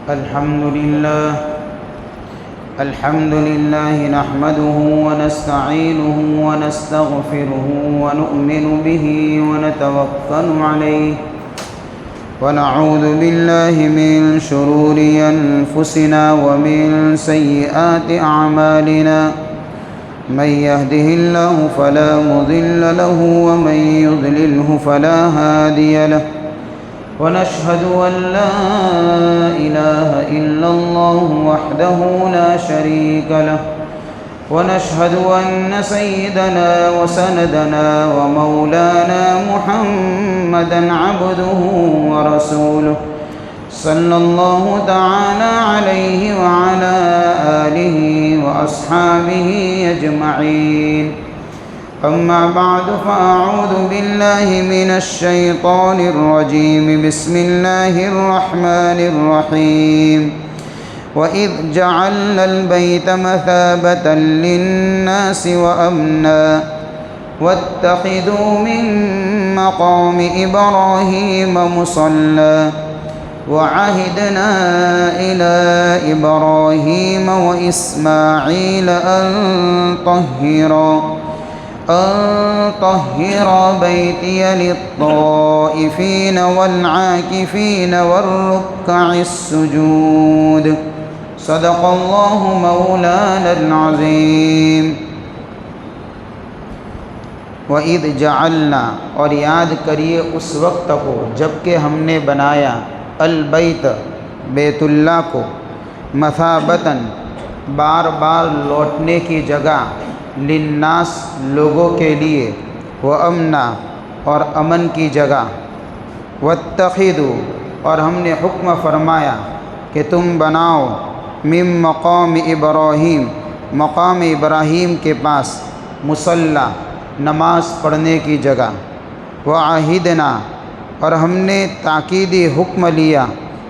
الحمد لله نحمده ونستعينه ونستغفره ونؤمن به ونتوكل عليه ونعوذ بالله من شرور أنفسنا ومن سيئات أعمالنا من يهده الله فلا مضل له ومن يضلله فلا هادي له ونشهد أن لا إله إلا الله وحده لا شريك له ونشهد أن سيدنا وسندنا ومولانا محمدا عبده ورسوله صلى الله تعالى عليه وعلى آله وأصحابه أجمعين أما بعد فأعوذ بالله من الشيطان الرجيم بسم الله الرحمن الرحيم وإذ جعلنا البيت مثابة للناس وأمنا واتخذوا من مقام إبراهيم مصلى وعهدنا إلى إبراهيم وإسماعيل أن طهر بيتي للطائفين والعاكفين والركع السجود صدق الله مولانا العظيم وَإِذْ جَعَلْنَا اور یاد کریے اس وقت کو جب کہ ہم نے بنایا البیت بیت اللہ کو مثابتاً بار بار لوٹنے کی جگہ للناس لوگوں کے لیے وامنا اور امن کی جگہ واتخذوا اور ہم نے حکم فرمایا کہ تم بناؤ من مقام ابراہیم مقام ابراہیم کے پاس مصلی نماز پڑھنے کی جگہ وعہدنا اور ہم نے تاکیدی حکم لیا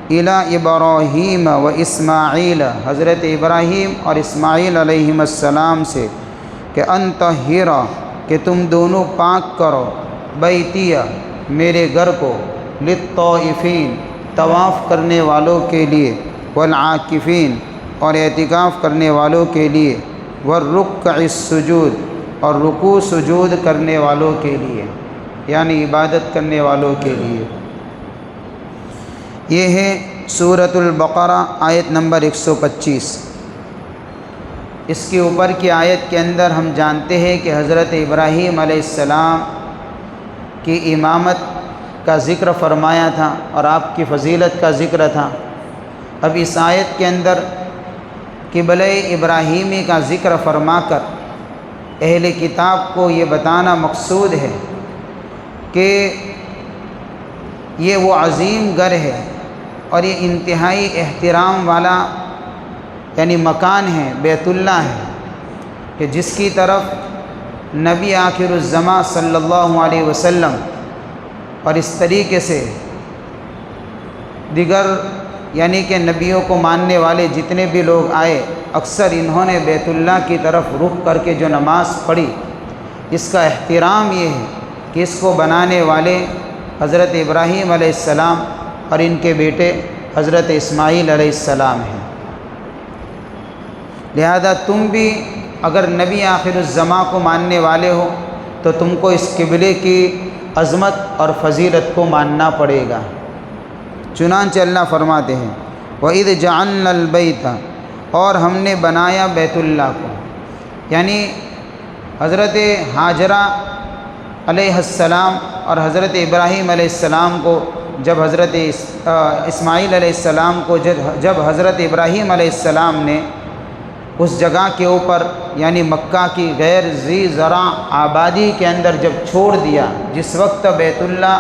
الی ابراہیم و اسماعیل حضرت ابراہیم اور اسماعیل علیہم السلام سے کہ ان طہر کہ تم دونوں پاک کرو بیتیہ میرے گھر کو للطائفین طواف کرنے والوں کے لیے والعاکفین اور اعتکاف کرنے والوں کے لیے والرکع السجود اور رکوع سجود کرنے والوں کے لیے یعنی عبادت کرنے والوں کے لیے۔ یہ ہے سورۃ البقرہ آیت نمبر 125۔ اس کے اوپر کی آیت کے اندر ہم جانتے ہیں کہ حضرت ابراہیم علیہ السلام کی امامت کا ذکر فرمایا تھا اور آپ کی فضیلت کا ذکر تھا۔ اب اس آیت کے اندر قبلہ ابراہیمی کا ذکر فرما کر اہل کتاب کو یہ بتانا مقصود ہے کہ یہ وہ عظیم گھر ہے اور یہ انتہائی احترام والا یعنی مکان ہے، بیت اللہ ہے کہ جس کی طرف نبی آخر الزماں صلی اللہ علیہ وسلم اور اس طریقے سے دیگر یعنی کہ نبیوں کو ماننے والے جتنے بھی لوگ آئے اکثر انہوں نے بیت اللہ کی طرف رخ کر کے جو نماز پڑھی، اس کا احترام یہ ہے کہ اس کو بنانے والے حضرت ابراہیم علیہ السلام اور ان کے بیٹے حضرت اسماعیل علیہ السلام ہیں۔ لہذا تم بھی اگر نبی آخر الزماں کو ماننے والے ہو تو تم کو اس قبلے کی عظمت اور فضیلت کو ماننا پڑے گا۔ چنانچہ اللہ فرماتے ہیں وَإِذْ جَعَلْنَا الْبَيْتَ اور ہم نے بنایا بیت اللہ کو، یعنی حضرت ہاجرہ علیہ السلام اور حضرت ابراہیم علیہ السلام کو جب حضرت اسماعیل علیہ السلام کو جب حضرت ابراہیم علیہ السلام نے اس جگہ کے اوپر یعنی مکہ کی غیر ذی زرع آبادی کے اندر جب چھوڑ دیا، جس وقت بیت اللہ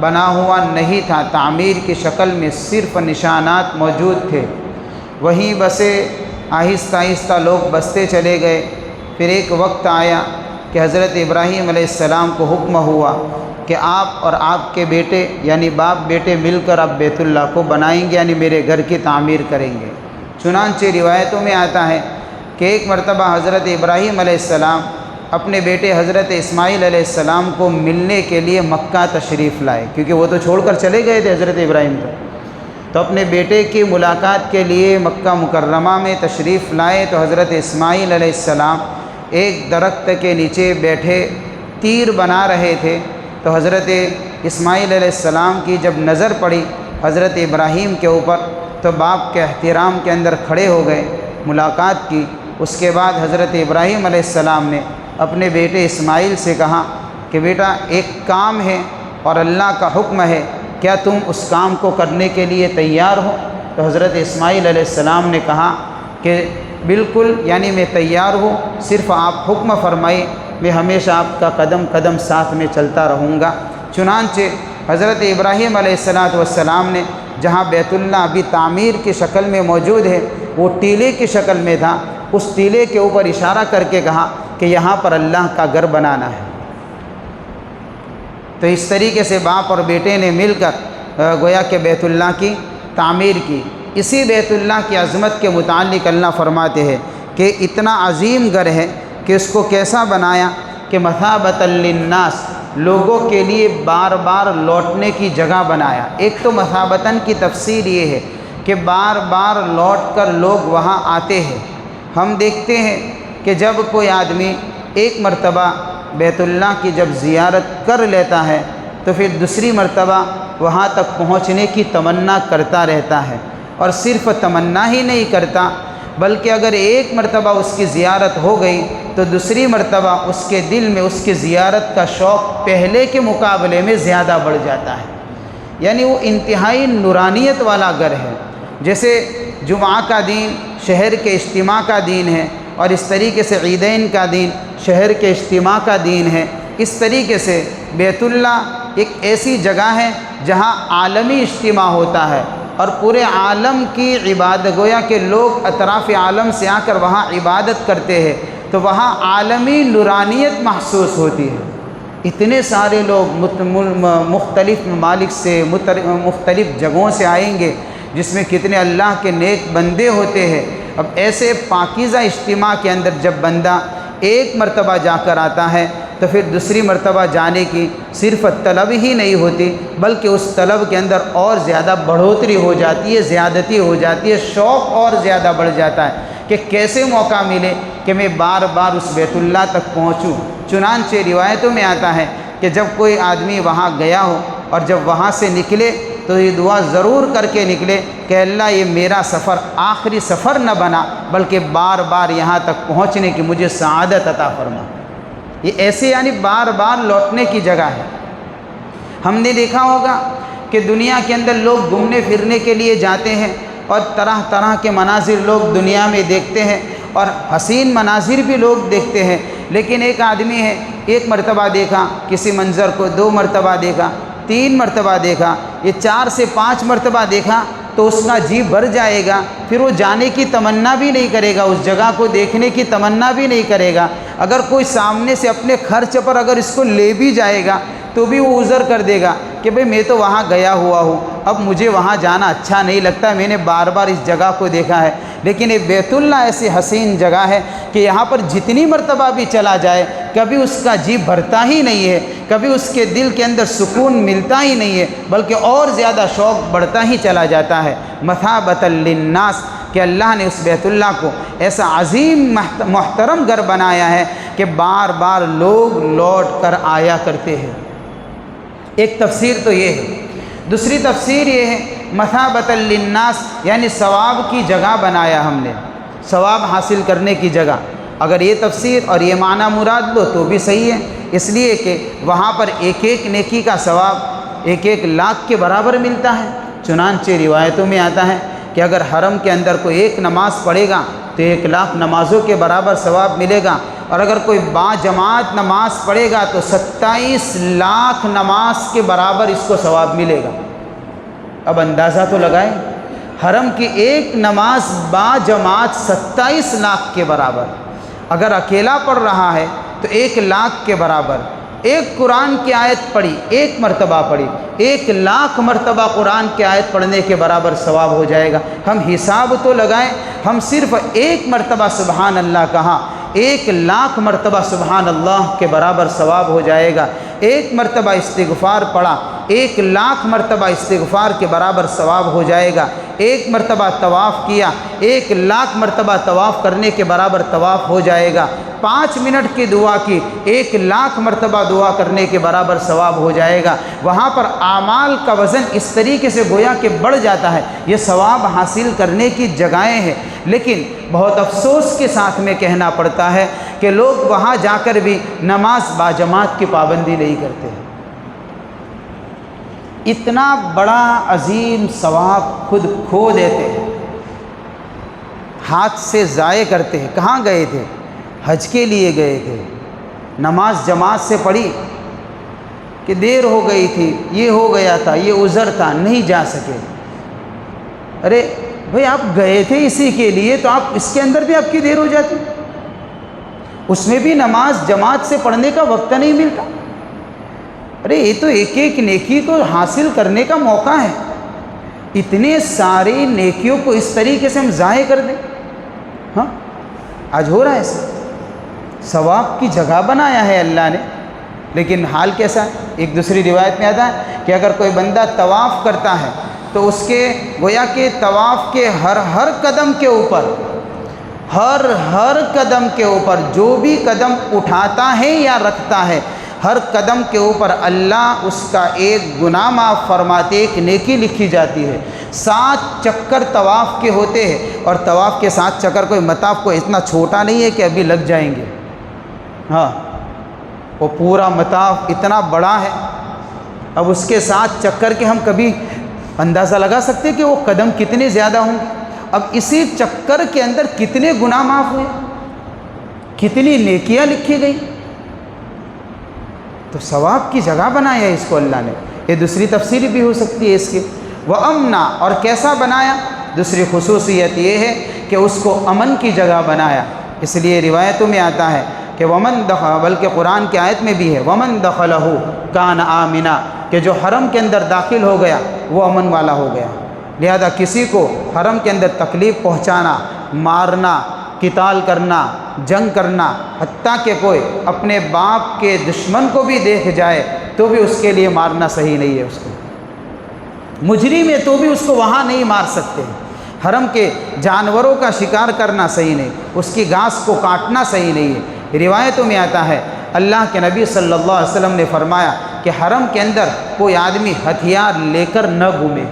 بنا ہوا نہیں تھا، تعمیر کی شکل میں صرف نشانات موجود تھے، وہیں بسے آہستہ آہستہ لوگ بستے چلے گئے۔ پھر ایک وقت آیا کہ حضرت ابراہیم علیہ السلام کو حکم ہوا کہ آپ اور آپ کے بیٹے یعنی باپ بیٹے مل کر اب بیت اللہ کو بنائیں گے، یعنی میرے گھر کی تعمیر کریں گے۔ چنانچہ روایتوں میں آتا ہے کہ ایک مرتبہ حضرت ابراہیم علیہ السلام اپنے بیٹے حضرت اسماعیل علیہ السلام کو ملنے کے لیے مکہ تشریف لائے، کیونکہ وہ تو چھوڑ کر چلے گئے تھے حضرت ابراہیم کو۔ تو تو اپنے بیٹے کی ملاقات کے لیے مکہ مکرمہ میں تشریف لائے تو حضرت اسماعیل علیہ السلام ایک درخت کے نیچے بیٹھے تیر بنا رہے تھے۔ تو حضرت اسماعیل علیہ السلام کی جب نظر پڑی حضرت ابراہیم کے اوپر تو باپ کے احترام کے اندر کھڑے ہو گئے، ملاقات کی۔ اس کے بعد حضرت ابراہیم علیہ السلام نے اپنے بیٹے اسماعیل سے کہا کہ بیٹا ایک کام ہے اور اللہ کا حکم ہے، کیا تم اس کام کو کرنے کے لیے تیار ہو؟ تو حضرت اسماعیل علیہ السلام نے کہا کہ بالکل، یعنی میں تیار ہوں، صرف آپ حکم فرمائیں، میں ہمیشہ آپ کا قدم قدم ساتھ میں چلتا رہوں گا۔ چنانچہ حضرت ابراہیم علیہ السلام نے جہاں بیت اللہ ابھی تعمیر کی شکل میں موجود ہے، وہ ٹیلے کی شکل میں تھا، اس ٹیلے کے اوپر اشارہ کر کے کہا کہ یہاں پر اللہ کا گھر بنانا ہے۔ تو اس طریقے سے باپ اور بیٹے نے مل کر گویا کہ بیت اللہ کی تعمیر کی۔ اسی بیت اللہ کی عظمت کے متعلق اللہ فرماتے ہیں کہ اتنا عظیم گھر ہے کہ اس کو کیسا بنایا کہ مثابۃ للناس، لوگوں کے لیے بار بار لوٹنے کی جگہ بنایا۔ ایک تو مثابتاً کی تفسیر یہ ہے کہ بار بار لوٹ کر لوگ وہاں آتے ہیں۔ ہم دیکھتے ہیں کہ جب کوئی آدمی ایک مرتبہ بیت اللہ کی جب زیارت کر لیتا ہے تو پھر دوسری مرتبہ وہاں تک پہنچنے کی تمنا کرتا رہتا ہے، اور صرف تمنا ہی نہیں کرتا بلکہ اگر ایک مرتبہ اس کی زیارت ہو گئی تو دوسری مرتبہ اس کے دل میں اس کی زیارت کا شوق پہلے کے مقابلے میں زیادہ بڑھ جاتا ہے۔ یعنی وہ انتہائی نورانیت والا گھر ہے۔ جیسے جمعہ کا دین شہر کے اجتماع کا دین ہے، اور اس طریقے سے عیدین کا دین شہر کے اجتماع کا دین ہے، اس طریقے سے بیت اللہ ایک ایسی جگہ ہے جہاں عالمی اجتماع ہوتا ہے، اور پورے عالم کی عبادت، گویا کہ لوگ اطراف عالم سے آ کر وہاں عبادت کرتے ہیں، تو وہاں عالمی نورانیت محسوس ہوتی ہے۔ اتنے سارے لوگ مختلف ممالک سے مختلف جگہوں سے آئیں گے، جس میں کتنے اللہ کے نیک بندے ہوتے ہیں۔ اب ایسے پاکیزہ اجتماع کے اندر جب بندہ ایک مرتبہ جا کر آتا ہے تو پھر دوسری مرتبہ جانے کی صرف طلب ہی نہیں ہوتی، بلکہ اس طلب کے اندر اور زیادہ بڑھوتری ہو جاتی ہے، زیادتی ہو جاتی ہے، شوق اور زیادہ بڑھ جاتا ہے کہ کیسے موقع ملے کہ میں بار بار اس بیت اللہ تک پہنچوں۔ چنانچہ روایتوں میں آتا ہے کہ جب کوئی آدمی وہاں گیا ہو اور جب وہاں سے نکلے تو یہ دعا ضرور کر کے نکلے کہ اللہ یہ میرا سفر آخری سفر نہ بنا، بلکہ بار بار یہاں تک پہنچنے کی مجھے سعادت عطا فرما۔ یہ ایسے یعنی بار بار لوٹنے کی جگہ ہے۔ ہم نے دیکھا ہوگا کہ دنیا کے اندر لوگ گھومنے پھرنے کے لیے جاتے ہیں اور طرح طرح کے مناظر لوگ دنیا میں دیکھتے ہیں، اور حسین مناظر بھی لوگ دیکھتے ہیں، لیکن ایک آدمی ہے ایک مرتبہ دیکھا کسی منظر کو، 2 مرتبہ دیکھا، 3 مرتبہ دیکھا، یہ 4 سے 5 مرتبہ دیکھا تو اس کا جی بھر جائے گا، پھر وہ جانے کی تمنا بھی نہیں کرے گا، اس جگہ کو دیکھنے کی تمنا بھی نہیں کرے گا۔ اگر کوئی سامنے سے اپنے خرچ پر اگر اس کو لے بھی جائے گا تو بھی وہ عذر کر دے گا کہ بھئی میں تو وہاں گیا ہوا ہوں، اب مجھے وہاں جانا اچھا نہیں لگتا، میں نے بار بار اس جگہ کو دیکھا ہے۔ لیکن یہ بیت اللہ ایسی حسین جگہ ہے کہ یہاں پر جتنی مرتبہ بھی چلا جائے کبھی اس کا جی بھرتا ہی نہیں ہے، کبھی اس کے دل کے اندر سکون ملتا ہی نہیں ہے، بلکہ اور زیادہ شوق بڑھتا ہی چلا جاتا ہے۔ مثابۃ للناس، کہ اللہ نے اس بیت اللہ کو ایسا عظیم محترم گھر بنایا ہے کہ بار بار لوگ لوٹ کر آیا کرتے ہیں۔ ایک تفسیر تو یہ ہے۔ دوسری تفسیر یہ ہے مثابۃ للناس، یعنی ثواب کی جگہ بنایا ہم نے، ثواب حاصل کرنے کی جگہ۔ اگر یہ تفسیر اور یہ معنی مراد لو تو بھی صحیح ہے، اس لیے کہ وہاں پر ایک ایک نیکی کا ثواب 1 لاکھ کے برابر ملتا ہے۔ چنانچہ روایتوں میں آتا ہے کہ اگر حرم کے اندر کوئی 1 نماز پڑھے گا تو 1 لاکھ نمازوں کے برابر ثواب ملے گا، اور اگر کوئی با جماعت نماز پڑھے گا تو 27 لاکھ نماز کے برابر اس کو ثواب ملے گا۔ اب اندازہ تو لگائیں، حرم کی 1 نماز با جماعت 27 لاکھ کے برابر، اگر اکیلا پڑھ رہا ہے تو 1 لاکھ کے برابر۔ ایک قرآن کی آیت پڑھی، 1 مرتبہ پڑھی، 1 لاکھ مرتبہ قرآن کی آیت پڑھنے کے برابر ثواب ہو جائے گا۔ ہم حساب تو لگائیں، ہم صرف 1 مرتبہ سبحان اللہ کہا، 1 لاکھ مرتبہ سبحان اللہ کے برابر ثواب ہو جائے گا۔ 1 مرتبہ استغفار پڑھا، 1,00,000 مرتبہ استغفار کے برابر ثواب ہو جائے گا۔ 1 مرتبہ طواف کیا 1,00,000 مرتبہ طواف کرنے کے برابر طواف ہو جائے گا۔ 5 منٹ کی دعا کی 1,00,000 مرتبہ دعا کرنے کے برابر ثواب ہو جائے گا۔ وہاں پر اعمال کا وزن اس طریقے سے گویا کہ بڑھ جاتا ہے۔ یہ ثواب حاصل کرنے کی جگہیں ہیں، لیکن بہت افسوس کے ساتھ میں کہنا پڑتا ہے کہ لوگ وہاں جا کر بھی نماز باجماعت کی پابندی نہیں کرتے ہیں۔ اتنا بڑا عظیم ثواب خود کھو دیتے ہیں، ہاتھ سے ضائع کرتے ہیں۔ کہاں گئے تھے؟ حج کے لیے گئے تھے، نماز جماعت سے پڑھی کہ دیر ہو گئی تھی، یہ ہو گیا تھا، یہ عذر تھا، نہیں جا سکے۔ ارے بھئی آپ گئے تھے اسی کے لیے، تو آپ اس کے اندر بھی آپ کی دیر ہو جاتی، اس میں بھی نماز جماعت سے پڑھنے کا وقت نہیں ملتا۔ ارے یہ تو ایک ایک نیکی کو حاصل کرنے کا موقع ہے، اتنے ساری نیکیوں کو اس طریقے سے ہم ضائع کر دیں؟ ہاں آج ہو رہا ہے ایسا، ثواب کی جگہ بنایا ہے اللہ نے، لیکن حال کیسا ہے؟ ایک دوسری روایت میں آتا ہے کہ اگر کوئی بندہ طواف کرتا ہے تو اس کے گویا کہ طواف کے ہر قدم کے اوپر، ہر قدم کے اوپر جو بھی قدم اٹھاتا ہے یا رکھتا ہے، ہر قدم کے اوپر اللہ اس کا ایک گناہ معاف فرماتے، ایک نیکی لکھی جاتی ہے۔ 7 چکر طواف کے ہوتے ہیں، اور طواف کے 7 چکر کوئی مطاف کو اتنا چھوٹا نہیں ہے کہ ابھی لگ جائیں گے، ہاں وہ پورا مطاف اتنا بڑا ہے۔ اب اس کے 7 چکر کے ہم کبھی اندازہ لگا سکتے کہ وہ قدم کتنے زیادہ ہوں گے؟ اب اسی چکر کے اندر کتنے گناہ معاف ہوئے، کتنی نیکیاں لکھی گئی، تو ثواب کی جگہ بنایا اس کو اللہ نے۔ یہ دوسری تفسیر بھی ہو سکتی ہے اس کی۔ وَأَمْنَا، اور کیسا بنایا؟ دوسری خصوصیت یہ ہے کہ اس کو امن کی جگہ بنایا، اس لیے روایتوں میں آتا ہے کہ وَمَن دَخَلَ، بلکہ قرآن کی آیت میں بھی ہے وَمَن دَخَلَهُ كَانَ آمِنًا، کہ جو حرم کے اندر داخل ہو گیا وہ امن والا ہو گیا۔ لہذا کسی کو حرم کے اندر تکلیف پہنچانا، مارنا، قتال کرنا، جنگ کرنا، حتیٰ کہ کوئی اپنے باپ کے دشمن کو بھی دیکھ جائے تو بھی اس کے لیے مارنا صحیح نہیں ہے۔ اس کو مجرم ہے تو بھی اس کو وہاں نہیں مار سکتے۔ حرم کے جانوروں کا شکار کرنا صحیح نہیں، اس کی گھاس کو کاٹنا صحیح نہیں ہے۔ روایتوں میں آتا ہے اللہ کے نبی صلی اللہ علیہ وسلم نے فرمایا کہ حرم کے اندر کوئی آدمی ہتھیار لے کر نہ گھومے،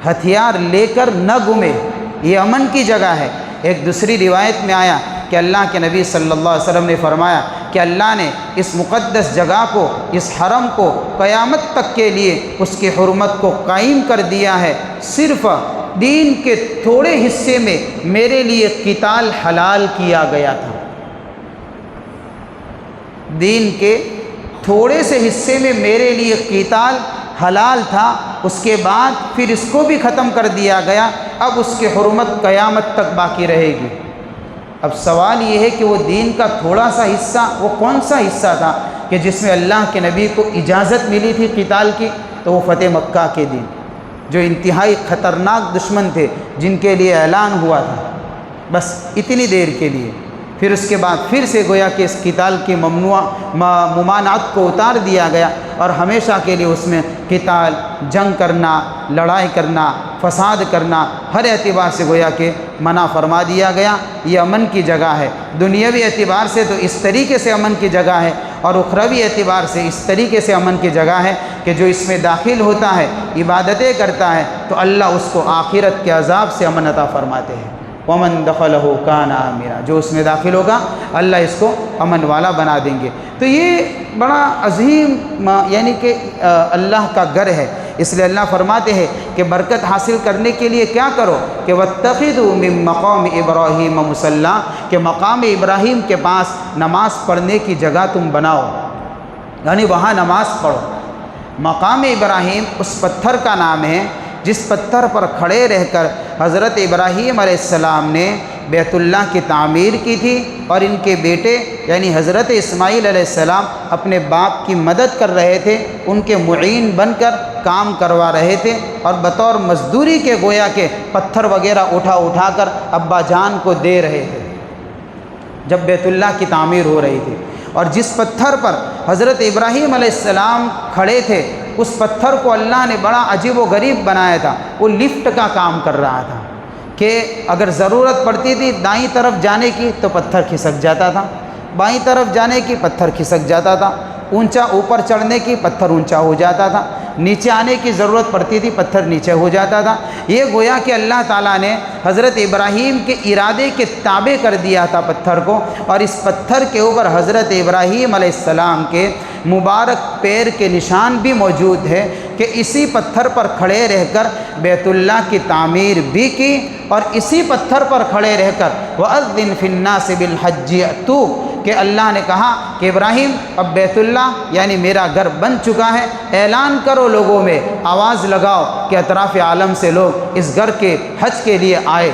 ہتھیار لے کر نہ گھومے، یہ امن کی جگہ ہے۔ ایک دوسری روایت میں آیا کہ اللہ کے نبی صلی اللہ علیہ وسلم نے فرمایا کہ اللہ نے اس مقدس جگہ کو، اس حرم کو قیامت تک کے لیے اس کی حرمت کو قائم کر دیا ہے۔ صرف دین کے تھوڑے حصے میں میرے لیے قتال حلال کیا گیا تھا، دین کے تھوڑے سے حصے میں میرے لیے قتال حلال تھا، اس کے بعد پھر اس کو بھی ختم کر دیا گیا، اب اس کی حرمت قیامت تک باقی رہے گی۔ اب سوال یہ ہے کہ وہ دین کا تھوڑا سا حصہ وہ کون سا حصہ تھا کہ جس میں اللہ کے نبی کو اجازت ملی تھی قتال کی؟ تو وہ فتح مکہ کے دن، جو انتہائی خطرناک دشمن تھے جن کے لیے اعلان ہوا تھا، بس اتنی دیر کے لیے، پھر اس کے بعد پھر سے گویا کہ اس قتال کی ممانعت کو اتار دیا گیا، اور ہمیشہ کے لیے اس میں قتال، جنگ کرنا، لڑائی کرنا، فساد کرنا ہر اعتبار سے گویا کہ منع فرما دیا گیا۔ یہ امن کی جگہ ہے، دنیاوی اعتبار سے تو اس طریقے سے امن کی جگہ ہے، اور اخروی اعتبار سے اس طریقے سے امن کی جگہ ہے کہ جو اس میں داخل ہوتا ہے، عبادتیں کرتا ہے، تو اللہ اس کو آخرت کے عذاب سے امن عطا فرماتے ہیں۔ وَمَن دَخَلَهُ كَانَ آمِنًا، جو اس میں داخل ہوگا اللہ اس کو امن والا بنا دیں گے۔ تو یہ بڑا عظیم یعنی کہ اللہ کا گھر ہے، اس لیے اللہ فرماتے ہیں کہ برکت حاصل کرنے کے لیے کیا کرو کہ وَاتَّخِذُوا مِن مَقَامِ إِبْرَاهِيمَ مُصَلًّى، کہ مقام ابراہیم کے پاس نماز پڑھنے کی جگہ تم بناؤ، یعنی وہاں نماز پڑھو۔ مقام ابراہیم اس پتھر کا نام ہے جس پتھر پر کھڑے رہ کر حضرت ابراہیم علیہ السلام نے بیت اللہ کی تعمیر کی تھی، اور ان کے بیٹے یعنی حضرت اسماعیل علیہ السلام اپنے باپ کی مدد کر رہے تھے، ان کے معین بن کر کام کروا رہے تھے، اور بطور مزدوری کے گویا کہ پتھر وغیرہ اٹھا کر ابا جان کو دے رہے تھے جب بیت اللہ کی تعمیر ہو رہی تھی۔ اور جس پتھر پر حضرت ابراہیم علیہ السلام کھڑے تھے اس پتھر کو اللہ نے بڑا عجیب و غریب بنایا تھا۔ وہ لفٹ کا کام کر رہا تھا کہ اگر ضرورت پڑتی تھی دائیں طرف جانے کی تو پتھر کھسک جاتا تھا، بائیں طرف جانے کی پتھر کھسک جاتا تھا، اونچا اوپر چڑھنے کی پتھر اونچا ہو جاتا تھا، نیچے آنے کی ضرورت پڑتی تھی پتھر نیچے ہو جاتا تھا۔ یہ گویا کہ اللہ تعالیٰ نے حضرت ابراہیم کے ارادے کے تابع کر دیا تھا پتھر کو، اور اس پتھر کے اوپر حضرت ابراہیم علیہ السلام کے مبارک پیر کے نشان بھی موجود ہے کہ اسی پتھر پر کھڑے رہ کر بیت اللہ کی تعمیر بھی کی، اور اسی پتھر پر کھڑے رہ کر وَأَذِّن فِي النَّاسِ بِالْحَجِّ يَأْتُوكَ کہ اللہ نے کہا کہ ابراہیم اب بیت اللہ یعنی میرا گھر بن چکا ہے، اعلان کرو لوگوں میں، آواز لگاؤ کہ اطراف عالم سے لوگ اس گھر کے حج کے لیے آئے۔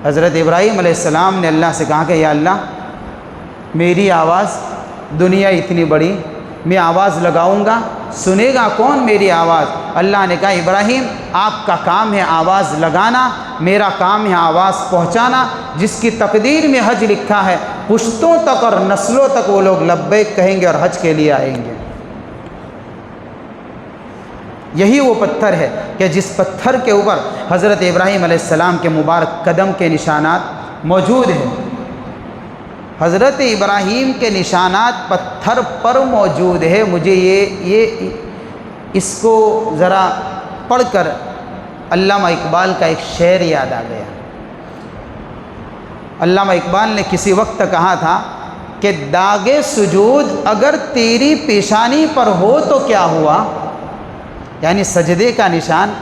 حضرت ابراہیم علیہ السلام نے اللہ سے کہا کہ یا اللہ میری آواز، دنیا اتنی بڑی، میں آواز لگاؤں گا سنے گا کون میری آواز؟ اللہ نے کہا ابراہیم آپ کا کام ہے آواز لگانا، میرا کام ہے آواز پہنچانا۔ جس کی تقدیر میں حج لکھا ہے پشتوں تک اور نسلوں تک وہ لوگ لبیک کہیں گے اور حج کے لیے آئیں گے۔ یہی وہ پتھر ہے کہ جس پتھر کے اوپر حضرت ابراہیم علیہ السلام کے مبارک قدم کے نشانات موجود ہیں۔ حضرت ابراہیم کے نشانات پتھر پر موجود ہے۔ مجھے یہ اس کو ذرا پڑھ کر علامہ اقبال کا ایک شعر یاد آ گیا۔ علامہ اقبال نے کسی وقت کہا تھا کہ داغ سجود اگر تیری پیشانی پر ہو تو کیا ہوا، یعنی سجدے کا نشان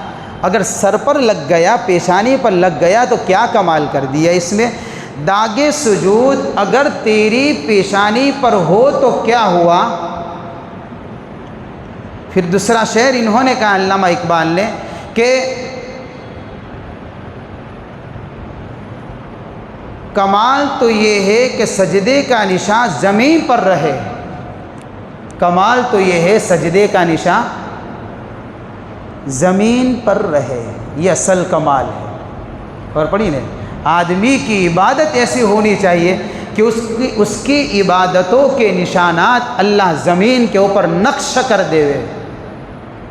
اگر سر پر لگ گیا، پیشانی پر لگ گیا تو کیا کمال کر دیا اس میں۔ داغ سجود اگر تیری پیشانی پر ہو تو کیا ہوا۔ پھر دوسرا شعر انہوں نے کہا علامہ اقبال نے کہ کمال تو یہ ہے کہ سجدے کا نشان زمین پر رہے، کمال تو یہ ہے سجدے کا نشان زمین پر رہے، یہ اصل کمال ہے۔ اور پڑھی نے آدمی کی عبادت ایسی ہونی چاہیے کہ اس کی عبادتوں کے نشانات اللہ زمین کے اوپر نقش کر دے،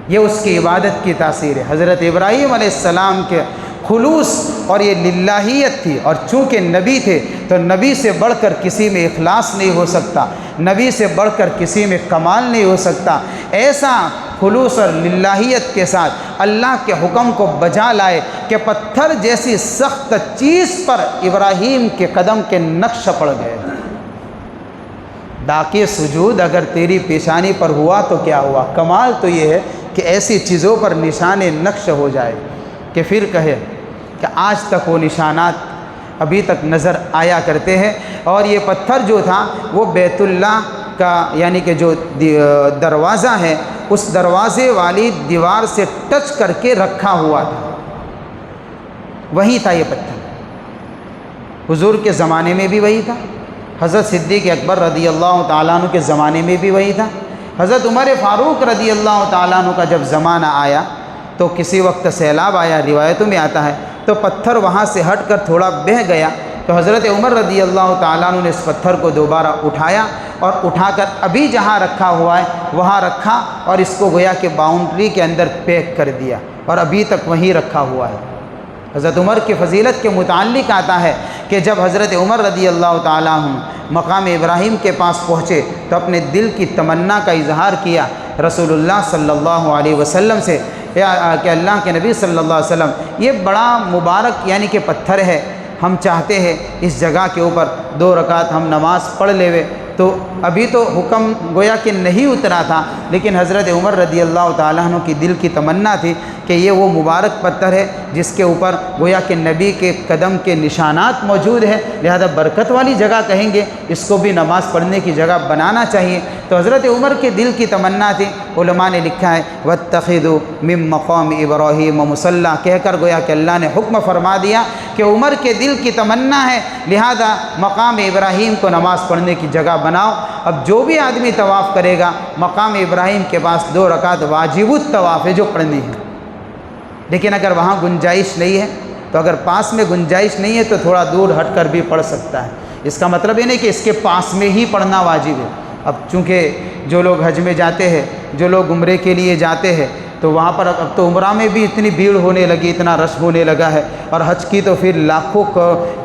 یہ اس کی عبادت کی تاثیر ہے۔ حضرت ابراہیم علیہ السلام کے خلوص اور یہ للہیت تھی، اور چونکہ نبی تھے تو نبی سے بڑھ کر کسی میں اخلاص نہیں ہو سکتا، نبی سے بڑھ کر کسی میں کمال نہیں ہو سکتا۔ ایسا خلوص اور للہیت کے ساتھ اللہ کے حکم کو بجا لائے کہ پتھر جیسی سخت چیز پر ابراہیم کے قدم کے نقش پڑ گئے۔ داغ سجود اگر تیری پیشانی پر ہوا تو کیا ہوا۔ کمال تو یہ ہے کہ ایسی چیزوں پر نشان نقش ہو جائے کہ پھر کہے کہ آج تک وہ نشانات ابھی تک نظر آیا کرتے ہیں۔ اور یہ پتھر جو تھا وہ بیت اللہ کا یعنی کہ جو دروازہ ہے اس دروازے والی دیوار سے ٹچ کر کے رکھا ہوا تھا، وہی تھا یہ پتھر۔ حضور کے زمانے میں بھی وہی تھا، حضرت صدیق اکبر رضی اللہ تعالیٰ عنہ کے زمانے میں بھی وہی تھا، حضرت عمر فاروق رضی اللہ تعالیٰ عنہ کا جب زمانہ آیا تو کسی وقت سیلاب آیا، روایتوں میں آتا ہے، تو پتھر وہاں سے ہٹ کر تھوڑا بہہ گیا، تو حضرت عمر رضی اللہ تعالیٰ عنہ نے اس پتھر کو دوبارہ اٹھایا اور اٹھا کر ابھی جہاں رکھا ہوا ہے وہاں رکھا، اور اس کو گویا کہ باؤنڈری کے اندر پیک کر دیا، اور ابھی تک وہیں رکھا ہوا ہے۔ حضرت عمر کی فضیلت کے متعلق آتا ہے کہ جب حضرت عمر رضی اللہ تعالیٰ عنہ مقام ابراہیم کے پاس پہنچے تو اپنے دل کی تمنا کا اظہار کیا رسول اللہ صلی اللہ علیہ وسلم سے کہ اللہ کے نبی صلی اللہ علیہ وسلم یہ بڑا مبارک یعنی کہ پتھر ہے، ہم چاہتے ہیں اس جگہ کے اوپر 2 رکعت ہم نماز پڑھ لیوے۔ تو ابھی تو حکم گویا کہ نہیں اترا تھا، لیکن حضرت عمر رضی اللہ تعالیٰ عنہ کی دل کی تمنا تھی کہ یہ وہ مبارک پتھر ہے جس کے اوپر گویا کہ نبی کے قدم کے نشانات موجود ہیں، لہذا برکت والی جگہ کہیں گے، اس کو بھی نماز پڑھنے کی جگہ بنانا چاہیے۔ تو حضرت عمر کے دل کی تمنا تھی، علماء نے لکھا ہے وَاتَّخِذُوا مِن مَقَامِ إِبْرَاهِيمَ مُصَلًّى، کہہ کر گویا کہ اللہ نے حکم فرما دیا کہ عمر کے دل کی تمنا ہے، لہذا مقام ابراہیم کو نماز پڑھنے کی جگہ بناؤ۔ اب جو بھی آدمی طواف کرے گا مقام ابراہیم کے پاس 2 رکعت واجب الطواف ہے جو پڑھنی ہے، لیکن اگر وہاں گنجائش نہیں ہے تو اگر پاس میں گنجائش نہیں ہے تو تھوڑا دور ہٹ کر بھی پڑھ سکتا ہے، اس کا مطلب یہ نہیں کہ اس کے پاس میں ہی پڑھنا واجب ہے۔ اب چونکہ جو لوگ حج میں جاتے ہیں، جو لوگ عمرے کے لیے جاتے ہیں، تو وہاں پر اب تو عمرہ میں بھی اتنی بھیڑ ہونے لگی، اتنا رش ہونے لگا ہے، اور حج کی تو پھر لاکھوں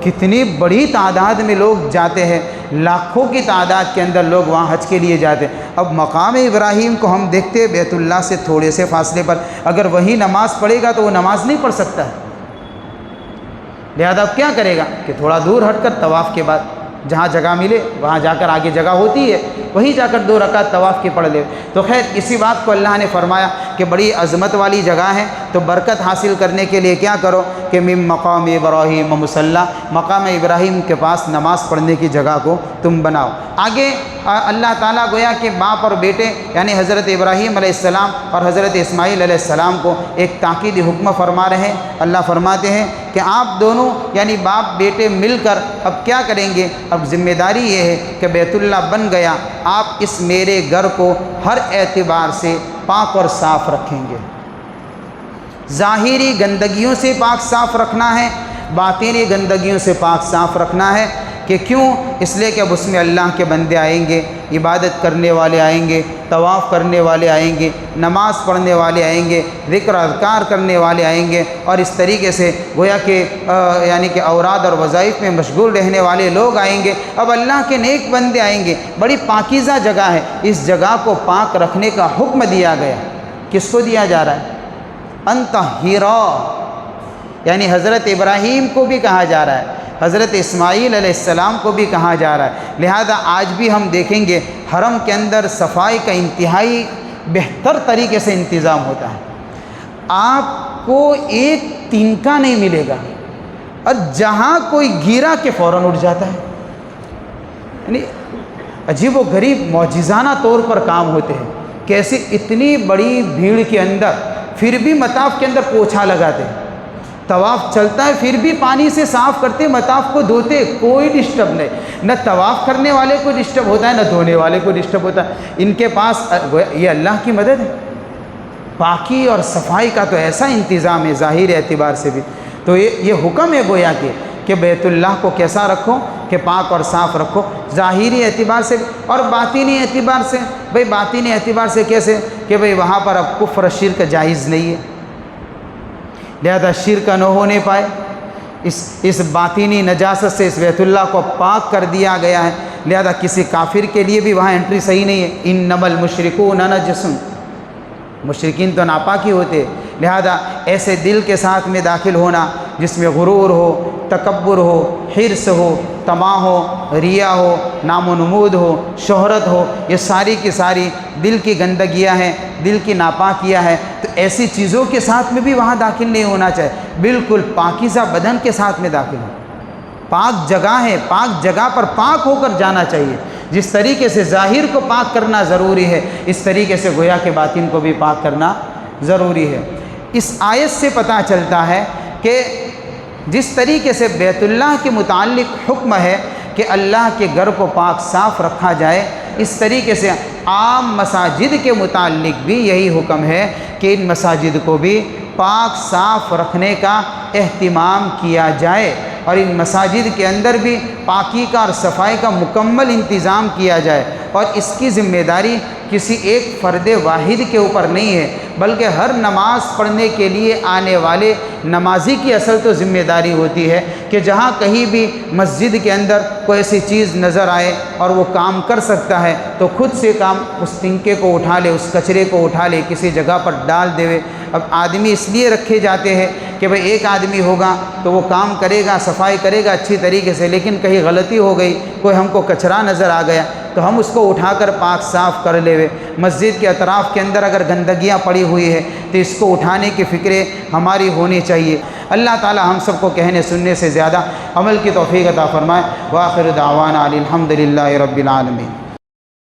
کتنی بڑی تعداد میں لوگ جاتے ہیں، لاکھوں کی تعداد کے اندر لوگ وہاں حج کے لیے جاتے ہیں۔ اب مقام ابراہیم کو ہم دیکھتے ہیں بیت اللہ سے تھوڑے سے فاصلے پر، اگر وہی نماز پڑھے گا تو وہ نماز نہیں پڑھ سکتا ہے، لہذا اب کیا کرے گا کہ تھوڑا دور ہٹ کر طواف کے بعد جہاں جگہ ملے وہاں جا کر، آگے جگہ ہوتی ہے وہیں جا کر 2 رکعت طواف کی پڑھ لے۔ تو خیر اسی بات کو اللہ نے فرمایا کہ بڑی عظمت والی جگہ ہے، تو برکت حاصل کرنے کے لیے کیا کرو کہ من مقام ابراہیم مصلی، مقام ابراہیم کے پاس نماز پڑھنے کی جگہ کو تم بناؤ۔ آگے اللہ تعالیٰ گویا کہ باپ اور بیٹے یعنی حضرت ابراہیم علیہ السلام اور حضرت اسماعیل علیہ السلام کو ایک تاکیدی حکم فرما رہے ہیں۔ اللہ فرماتے ہیں کہ آپ دونوں یعنی باپ بیٹے مل کر اب کیا کریں گے، اب ذمہ داری یہ ہے کہ بیت اللہ بن گیا، آپ اس میرے گھر کو ہر اعتبار سے پاک اور صاف رکھیں گے۔ ظاہری گندگیوں سے پاک صاف رکھنا ہے، باطنی گندگیوں سے پاک صاف رکھنا ہے۔ کہ کیوں؟ اس لیے کہ اب اس میں اللہ کے بندے آئیں گے، عبادت کرنے والے آئیں گے، طواف کرنے والے آئیں گے، نماز پڑھنے والے آئیں گے، ذکر اذکار کرنے والے آئیں گے، اور اس طریقے سے گویا کہ یعنی کہ اوراد اور وظائف میں مشغول رہنے والے لوگ آئیں گے۔ اب اللہ کے نیک بندے آئیں گے، بڑی پاکیزہ جگہ ہے، اس جگہ کو پاک رکھنے کا حکم دیا گیا۔ کس کو دیا جا رہا ہے؟ انطہرا، یعنی حضرت ابراہیم کو بھی کہا جا رہا ہے، حضرت اسماعیل علیہ السلام کو بھی کہا جا رہا ہے۔ لہذا آج بھی ہم دیکھیں گے حرم کے اندر صفائی کا انتہائی بہتر طریقے سے انتظام ہوتا ہے، آپ کو ایک تنکا نہیں ملے گا، اور جہاں کوئی گرا کہ فوراً اٹھ جاتا ہے، یعنی عجیب و غریب معجزانہ طور پر کام ہوتے ہیں۔ کیسے اتنی بڑی بھیڑ کے اندر پھر بھی مطاف کے اندر پوچھا لگاتے ہیں، طواف چلتا ہے پھر بھی پانی سے صاف کرتے، مطاف کو دھوتے، کوئی ڈسٹرب نہیں، نہ طواف کرنے والے کو ڈسٹرب ہوتا ہے نہ دھونے والے کو ڈسٹرب ہوتا ہے۔ ان کے پاس یہ اللہ کی مدد ہے، پاکی اور صفائی کا تو ایسا انتظام ہے ظاہر اعتبار سے بھی۔ تو یہ حکم ہے گویا کہ بیت اللہ کو کیسا رکھو کہ پاک اور صاف رکھو، ظاہری اعتبار سے اور باطنی اعتبار سے۔ بھئی باطنی اعتبار سے کیسے کہ بھئی وہاں پر اب کفر شرک جائز نہیں ہے، لہذا شرک نہ ہونے پائے، اس باطنی نجاست سے اس بیت اللہ کو پاک کر دیا گیا ہے، لہذا کسی کافر کے لیے بھی وہاں انٹری صحیح نہیں ہے۔ انما المشرکون نجس، مشرکین تو ناپاکی ہوتے، لہذا ایسے دل کے ساتھ میں داخل ہونا جس میں غرور ہو، تکبر ہو، حرص ہو، طمع ہو، ریا ہو، نام و نمود ہو، شہرت ہو، یہ ساری کی ساری دل کی گندگیاں ہیں، دل کی ناپاکیاں ہیں، تو ایسی چیزوں کے ساتھ میں بھی وہاں داخل نہیں ہونا چاہیے، بالکل پاکیزہ بدن کے ساتھ میں داخل ہو۔ پاک جگہ ہے، پاک جگہ پر پاک ہو کر جانا چاہیے۔ جس طریقے سے ظاہر کو پاک کرنا ضروری ہے، اس طریقے سے گویا کہ باطن کو بھی پاک کرنا ضروری ہے۔ اس آیت سے پتہ چلتا ہے کہ جس طریقے سے بیت اللہ کے متعلق حکم ہے کہ اللہ کے گھر کو پاک صاف رکھا جائے، اس طریقے سے عام مساجد کے متعلق بھی یہی حکم ہے کہ ان مساجد کو بھی پاک صاف رکھنے کا اہتمام کیا جائے، اور ان مساجد کے اندر بھی پاکی کا اور صفائی کا مکمل انتظام کیا جائے، اور اس کی ذمہ داری کسی ایک فرد واحد کے اوپر نہیں ہے، بلکہ ہر نماز پڑھنے کے لیے آنے والے نمازی کی اصل تو ذمہ داری ہوتی ہے کہ جہاں کہیں بھی مسجد کے اندر کوئی ایسی چیز نظر آئے اور وہ کام کر سکتا ہے تو خود سے کام اس تنکے کو اٹھا لے، اس کچرے کو اٹھا لے، کسی جگہ پر ڈال دے۔ اب آدمی اس لیے رکھے جاتے ہیں کہ بھئی ایک آدمی ہوگا تو وہ کام کرے گا، صفائی کرے گا اچھی طریقے سے، لیکن کہیں غلطی ہو گئی، کوئی ہم کو کچرا نظر آ گیا تو ہم اس کو اٹھا کر پاک صاف کر لے۔ مسجد کے اطراف کے اندر اگر گندگیاں پڑی ہوئی ہے تو اس کو اٹھانے کی فکریں ہماری ہونی چاہیے۔ اللہ تعالی ہم سب کو کہنے سننے سے زیادہ عمل کی توفیق عطا فرمائے۔ وآخر دعوانا الحمدللہ رب العالمین۔